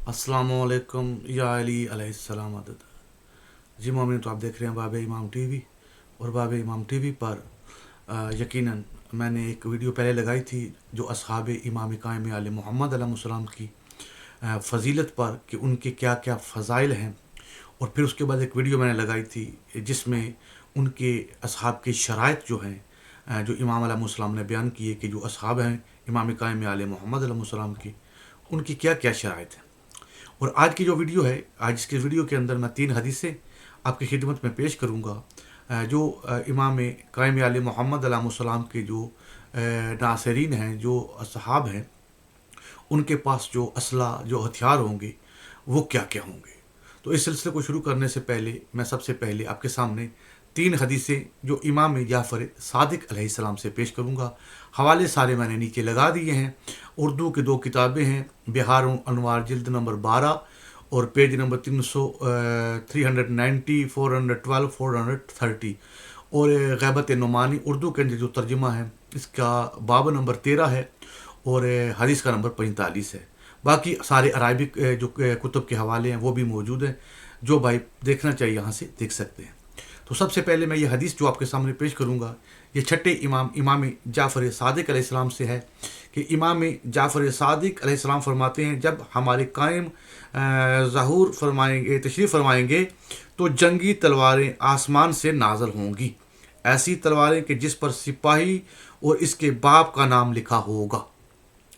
अस्सलामुअलैकुम या अली अलैहिस्सलाम मदद। जी मोमिन, तो आप देख रहे हैं बाब इमाम टीवी। और बाब इमाम टीवी पर यकीनन मैंने एक वीडियो पहले लगाई थी जो असहाब इमाम कायम आले मोहम्मद अलैहिस्सलाम की फ़जीलत पर कि उनके क्या क्या फ़ज़ाइल हैं। और फिर उसके बाद एक वीडियो मैंने लगाई थी जिसमें उनके असहाब की शराइत जो हैं जो इमाम अलैहिस्सलाम ने बयान किए कि जो असहाब हैं इमाम कायम आले मोहम्मद अलैहिस्सलाम की उनकी क्या क्या शराइत हैं। और आज की जो वीडियो है, आज के वीडियो के अंदर मैं 3 हदीसें आपकी खिदमत में पेश करूँगा जो इमाम कायम आले मोहम्मद अलैहिस्सलाम के जो नासरीन हैं, जो असहाब हैं, उनके पास जो असला जो हथियार होंगे वो क्या क्या होंगे। तो इस सिलसिले को शुरू करने से पहले मैं सबसे पहले आपके सामने 3 हदीसें जो इमाम जाफ़र सादिक अलैहिस्सलाम से पेश करूँगा। हवाले सारे मैंने नीचे लगा दिए हैं। उर्दू की 2 किताबें हैं, बिहार अनवार जिल्द नंबर 12 और पेज नंबर 390, 412, 430। और ग़ैबत नुमानी उर्दू के अंदर जो तर्जुमा है इसका बाब नंबर 13 है और हदीस का नंबर 45 है। बाकी सारे अराबिक जो कुतुब के हवाले हैं वो भी मौजूद हैं, जो भाई देखना चाहिए यहाँ से देख सकते हैं। तो सबसे पहले मैं ये हदीस जो आपके सामने पेश करूँगा ये छठे इमाम जाफ़र सादिक अलैहिस्सलाम से है कि इमाम जाफ़र सादिक अलैहिस्सलाम फरमाते हैं, जब हमारे कायम ज़हूर फरमाएंगे, तशरीफ़ फरमाएंगे तो जंगी तलवारें आसमान से नाज़िल होंगी, ऐसी तलवारें कि जिस पर सिपाही और इसके बाप का नाम लिखा होगा।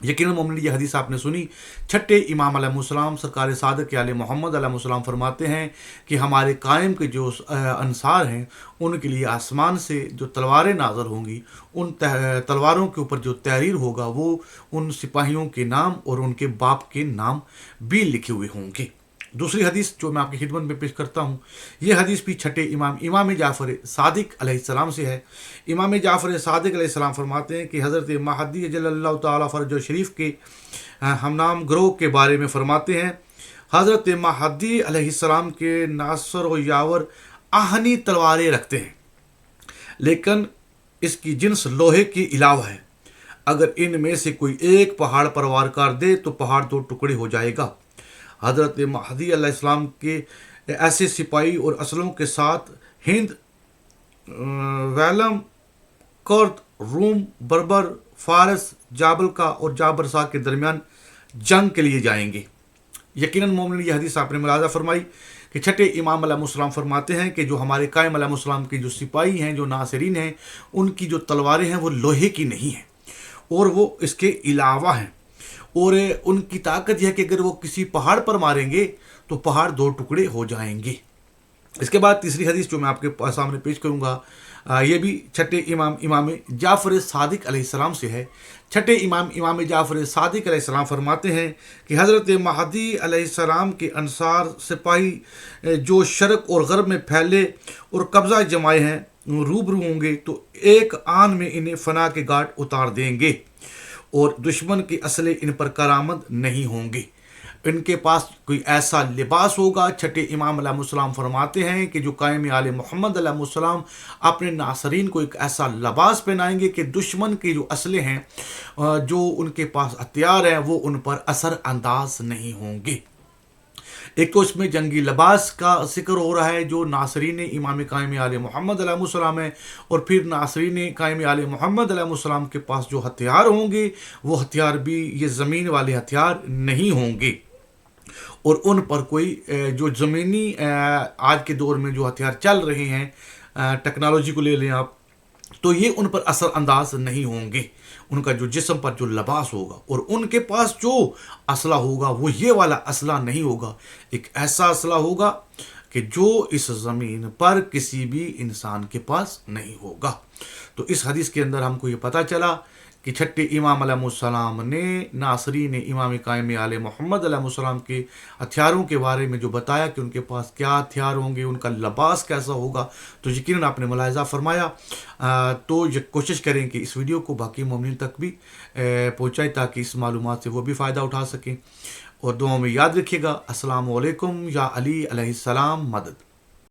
यकीनन मोमिन, ये हदीस आपने सुनी। छठे इमाम अलैहिस्सलाम सरकार सादिक आले मोहम्मद अलैहिस्सलाम फरमाते हैं कि हमारे कायम के जो अंसार हैं उनके लिए आसमान से जो तलवारें नाज़िल होंगी, उन तलवारों के ऊपर जो तहरीर होगा वो उन सिपाहियों के नाम और उनके बाप के नाम भी लिखे हुए होंगे। दूसरी हदीस जो मैं आपकी खिदमत में पेश करता हूँ, ये हदीस भी छठे इमाम जाफ़र सादिक अलैहिस्सलाम से है। इमाम जाफ़र सादिक अलैहिस्सलाम फरमाते हैं कि हज़रत महदी जल्लल्लाहु ताला फ़रज शरीफ के हमनाम ग्रोह के बारे में फ़रमाते हैं, हज़रत महदी अलैहिस्सलाम के नासर व यावर आहनी तलवारें रखते हैं, लेकिन इसकी जिन्स लोहे की अलावा है। अगर इनमें से कोई एक पहाड़ पर वार कर दे तो पहाड़ 2 टुकड़े हो जाएगा। हज़रत महदी अलैहिस्सलाम के ऐसे सिपाही और असलों के साथ हिंद, वैलम, कुर्द, रूम, बर्बर, फारस, जाबलका और जाबरसा के दरमियान जंग के लिए जाएंगे। यकीनन मोमिन, ये हदीस आपने मुलाज़ा फरमाई कि छठे इमाम अलैहिस्सलाम फरमाते हैं कि जो हमारे कायम अलैहिस्सलाम के जो सिपाही हैं, जो नासरीन हैं, उनकी जो तलवारें हैं वो लोहे की नहीं हैं और वो इसके अलावा हैं। और उनकी ताकत यह है कि अगर वो किसी पहाड़ पर मारेंगे तो पहाड़ 2 टुकड़े हो जाएंगे। इसके बाद तीसरी हदीस जो मैं आपके सामने पेश करूँगा ये भी छठे इमाम जाफ़र सादिक अलैहिस्सलाम से है। छठे इमाम जाफ़र सादिक अलैहिस्सलाम फरमाते हैं कि हज़रत महदी अलैहिस्सलाम के अंसार सिपाही जो शर्क़ और ग़र्ब में फैले और कब्ज़ा जमाए हैं रूबरू होंगे तो एक आन में इन्हें फना के घाट उतार देंगे और दुश्मन के असले इन पर करामद नहीं होंगे। इनके पास कोई ऐसा लिबास होगा। छठे इमाम अलैहिस्सलाम फरमाते हैं कि जो कायम आले मोहम्मद अलैहिस्सलाम अपने नासरीन को एक ऐसा लिबास पहनाएंगे कि दुश्मन के जो असले हैं, जो उनके पास हथियार हैं, वो उन पर असर अंदाज नहीं होंगे। एक तो इसमें जंगी लिबास का जिक्र हो रहा है जो नासरीन इमाम कायम आले मोहम्मद अलैहिस्सलाम है, और फिर नासरीन कायम आले मोहम्मद अलैहिस्सलाम के पास जो हथियार होंगे वो हथियार भी ये ज़मीन वाले हथियार नहीं होंगे और उन पर कोई जो ज़मीनी आज के दौर में जो हथियार चल रहे हैं टेक्नोलॉजी को ले लें आप, तो ये उन पर असर अंदाज नहीं होंगे। उनका जो जिस्म पर जो लिबास होगा और उनके पास जो असला होगा वो ये वाला असला नहीं होगा। एक ऐसा असला होगा कि जो इस ज़मीन पर किसी भी इंसान के पास नहीं होगा। तो इस हदीस के अंदर हमको ये पता चला कि छठे इमाम अलैहिस्सलाम ने नासरीन इमाम कायम आले मोहम्मद अलैहिस्सलाम के हथियारों के बारे में जो बताया कि उनके पास क्या हथियार होंगे, उनका लिबास कैसा होगा, तो यकीनन आपने मुलाहिज़ा फरमाया। तो ये कोशिश करें कि इस वीडियो को बाकी मोमिन तक भी पहुँचाएँ ताकि इस मालूमात से वो भी फ़ायदा उठा सकें। और दुआ में याद रखिएगा। अस्सलामु अलैकुम या अली अलैहिस्सलाम मदद।